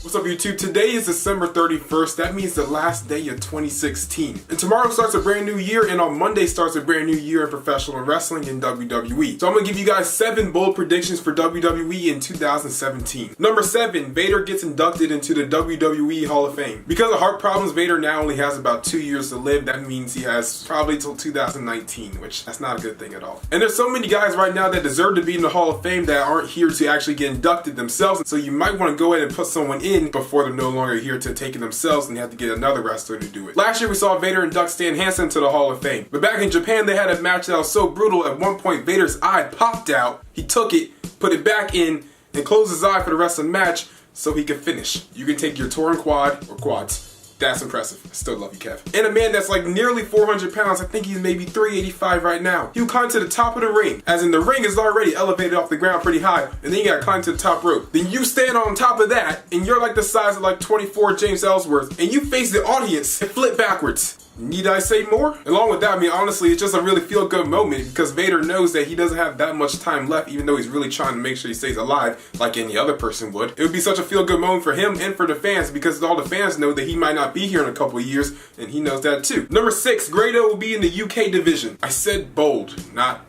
What's up YouTube? Today is December 31st. That means the last day of 2016. And tomorrow starts a brand new year, and on Monday starts a brand new year in professional wrestling in WWE. So I'm gonna give you guys 7 bold predictions for WWE in 2017. Number 7, Vader gets inducted into the WWE Hall of Fame. Because of heart problems, Vader now only has about 2 years to live. That means he has probably till 2019, which that's not a good thing at all. And there's so many guys right now that deserve to be in the Hall of Fame that aren't here to actually get inducted themselves. So you might want to go ahead and put someone in before they're no longer here to take it themselves and have to get another wrestler to do it. Last year we saw Vader induct Stan Hansen to the Hall of Fame. But back in Japan they had a match that was so brutal, at one point Vader's eye popped out. He took it, put it back in, and closed his eye for the rest of the match so he could finish. You can take your touring quad or quads. That's impressive. I still love you, Kev. And a man that's like nearly 400 pounds, I think he's maybe 385 right now. He'll climb to the top of the ring, as in the ring is already elevated off the ground pretty high, and then you gotta climb to the top rope. Then you stand on top of that, and you're like the size of like 24 James Ellsworth, and you face the audience and flip backwards. Need I say more? Along with that, I mean, honestly, it's just a really feel-good moment because Vader knows that he doesn't have that much time left, even though he's really trying to make sure he stays alive like any other person would. It would be such a feel-good moment for him and for the fans because all the fans know that he might not be here in a couple of years, and he knows that too. Number 6, Grado will be in the UK division. I said bold, not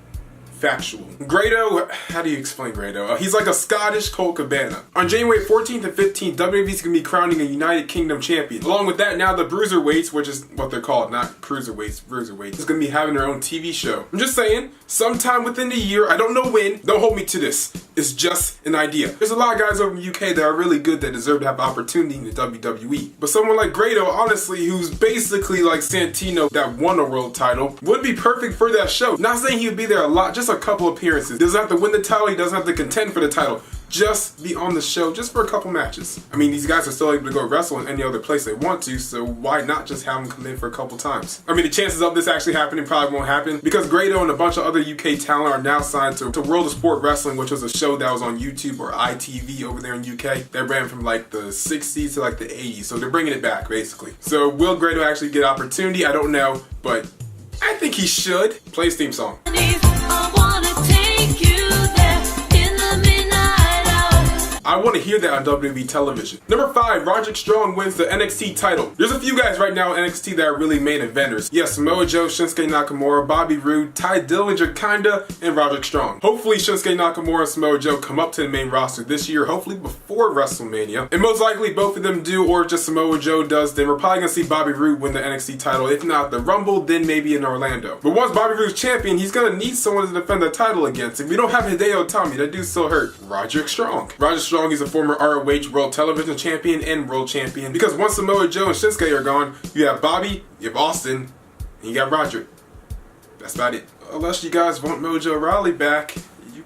factual. Grado, how do you explain Grado? He's like a Scottish Colt Cabana. On January 14th and 15th, WWE's gonna be crowning a United Kingdom champion. Along with that, now the Bruiserweights, which is what they're called, not Cruiserweights, Bruiserweights, is gonna be having their own TV show. I'm just saying, sometime within the year, I don't know when, don't hold me to this. It's just an idea. There's a lot of guys over in the UK that are really good that deserve to have opportunity in the WWE. But someone like Grado, honestly, who's basically like Santino that won a world title, would be perfect for that show. Not saying he would be there a lot, just a couple appearances. Doesn't have to win the title, he doesn't have to contend for the title. Just be on the show just for a couple matches. I mean, these guys are still able to go wrestle in any other place they want to, so why not just have them come in for a couple times? I mean, the chances of this actually happening probably won't happen because Grado and a bunch of other UK talent are now signed to World of Sport Wrestling, which was a show that was on YouTube or ITV over there in UK. They ran from like the 60s to like the 80s, so they're bringing it back basically. So will Grado actually get opportunity? I don't know, but I think he should. Play his theme song. I want to hear that on WWE television. Number 5, Roderick Strong wins the NXT title. There's a few guys right now in NXT that are really main eventers. Yes, Samoa Joe, Shinsuke Nakamura, Bobby Roode, Ty Dillinger kinda, and Roderick Strong. Hopefully Shinsuke Nakamura and Samoa Joe come up to the main roster this year, hopefully before WrestleMania. And most likely both of them do, or just Samoa Joe does. Then we're probably gonna see Bobby Roode win the NXT title. If not the Rumble, then maybe in Orlando. But once Bobby Roode's champion, he's gonna need someone to defend the title against. If we don't have Hideo Itami, that dude's still hurt. Roderick Strong. Roderick Strong, he's a former ROH World Television Champion and World Champion. Because once Samoa Joe and Shinsuke are gone, you have Bobby, you have Austin, and you got Roderick. That's about it. Unless you guys want Mojo Rawley back, you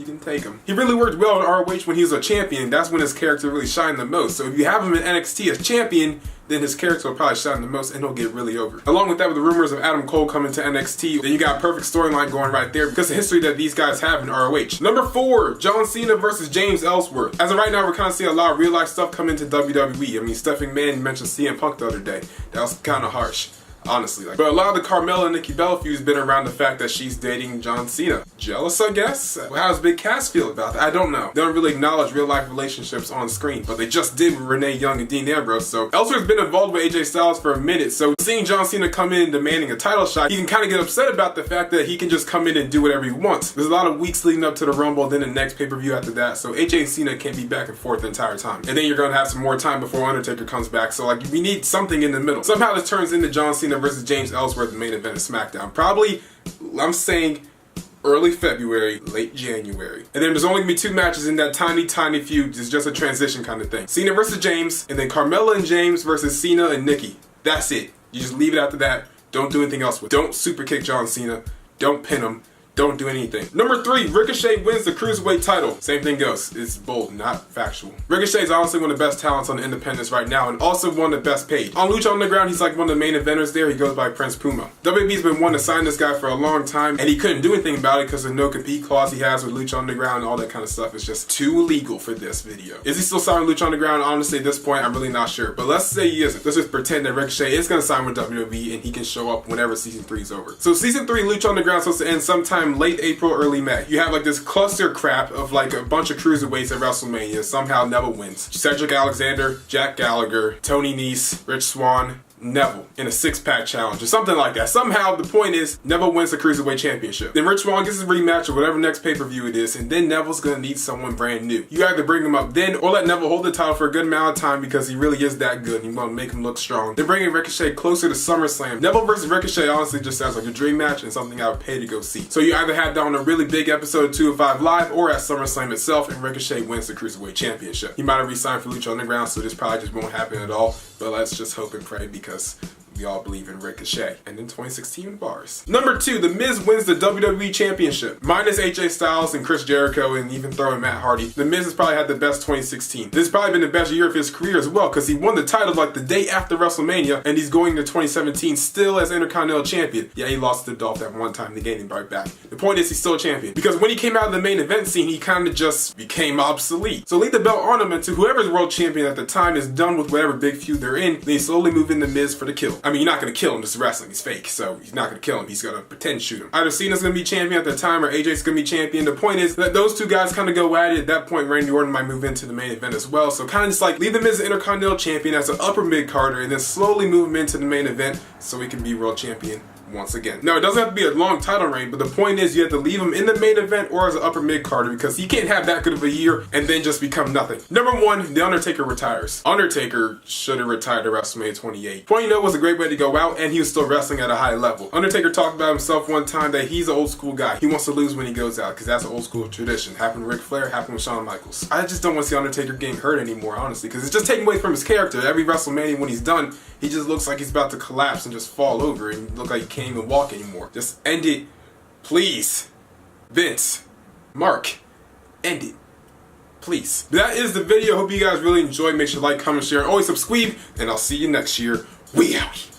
can take him. He really worked well in ROH when he was a champion. That's when his character really shined the most. So if you have him in NXT as champion, then his character will probably shine the most and he'll get really over. Along with that, with the rumors of Adam Cole coming to NXT, then you got a perfect storyline going right there because of the history that these guys have in ROH. Number 4, John Cena versus James Ellsworth. As of right now, we're kind of seeing a lot of real life stuff come into WWE. I mean, Stephanie Mann mentioned CM Punk the other day. That was kind of harsh. Honestly, but a lot of the Carmella and Nikki Bella feud has been around the fact that she's dating John Cena. Jealous, I guess? How does Big Cass feel about that? I don't know. They don't really acknowledge real life relationships on screen, but they just did with Renee Young and Dean Ambrose, so Ellsworth's been involved with AJ Styles for a minute, so seeing John Cena come in demanding a title shot, he can kind of get upset about the fact that he can just come in and do whatever he wants. There's a lot of weeks leading up to the Rumble, then the next pay-per-view after that, so AJ and Cena can't be back and forth the entire time. And then you're going to have some more time before Undertaker comes back, so like we need something in the middle. Somehow this turns into John Cena versus James Ellsworth, the main event of SmackDown. Probably, I'm saying early February, late January. And then there's only gonna be 2 matches in that tiny feud. It's just a transition kind of thing. Cena versus James, and then Carmella and James versus Cena and Nikki. That's it. You just leave it after that. Don't do anything else with it. Don't super kick John Cena. Don't pin him. Don't do anything. Number 3, Ricochet wins the Cruiserweight title. Same thing goes. It's bold, not factual. Ricochet is honestly one of the best talents on the independents right now and also one of the best paid. On Lucha Underground, he's like one of the main eventers there. He goes by Prince Puma. WWE's been wanting to sign this guy for a long time and he couldn't do anything about it because of the no compete clause he has with Lucha Underground and all that kind of stuff. It's just too illegal for this video. Is he still signing with Lucha Underground? Honestly, at this point, I'm really not sure. But let's say he isn't. Let's just pretend that Ricochet is going to sign with WWE and he can show up whenever Season 3 is over. So Season 3 Lucha Underground is supposed to end sometime sometime late April, early May. You have like this cluster crap of like a bunch of cruiserweights at WrestleMania. Somehow Neville wins. Cedric Alexander, Jack Gallagher, Tony Nese, Rich Swann, Neville in a 6-pack challenge or something like that. Somehow the point is Neville wins the Cruiserweight Championship. Then Rich Swann gets his rematch or whatever next pay-per-view it is, and then Neville's gonna need someone brand new. You either bring him up then or let Neville hold the title for a good amount of time because he really is that good. You want to make him look strong. Then bringing Ricochet closer to SummerSlam. Neville versus Ricochet honestly just sounds like a dream match and something I would pay to go see. So you either have that on a really big episode of 205 Live or at SummerSlam itself, and Ricochet wins the Cruiserweight Championship. He might have re-signed for Lucha Underground, so this probably just won't happen at all, but let's just hope and pray because we all believe in Ricochet. And then 2016 bars. Number 2, The Miz wins the WWE Championship. Minus AJ Styles and Chris Jericho and even throwing Matt Hardy, The Miz has probably had the best 2016. This has probably been the best year of his career as well because he won the title like the day after WrestleMania and he's going to 2017 still as Intercontinental Champion. Yeah, he lost to Dolph that one time, they gained him right back. The point is he's still a champion because when he came out of the main event scene, he kind of just became obsolete. So leave the belt on him until whoever's world champion at the time is done with whatever big feud they're in, then you slowly move in The Miz for the kill. I mean, you're not going to kill him, this is wrestling, he's fake, so he's not going to kill him, he's going to pretend shoot him. Either Cena's going to be champion at the time or AJ's going to be champion. The point is that those two guys kind of go at it. At that point, Randy Orton might move into the main event as well, so kind of just like leave The Miz as Intercontinental Champion as an upper mid-carder and then slowly move him into the main event so he can be world champion once again. Now, it doesn't have to be a long title reign, but the point is you have to leave him in the main event or as an upper mid-carder because he can't have that good of a year and then just become nothing. Number 1, The Undertaker retires. Undertaker should have retired at WrestleMania 28. 20 was a great way to go out and he was still wrestling at a high level. Undertaker talked about himself one time that he's an old school guy. He wants to lose when he goes out because that's an old school tradition. Happened to Ric Flair, happened with Shawn Michaels. I just don't want to see Undertaker getting hurt anymore, honestly, because it's just taking away from his character. Every WrestleMania when he's done, he just looks like he's about to collapse and just fall over and look like he can't even walk anymore. Just end it, please. Vince, Mark, end it, please. That is the video. Hope you guys really enjoyed. Make sure to like, comment, share, and always subscribe. And I'll see you next year. We out.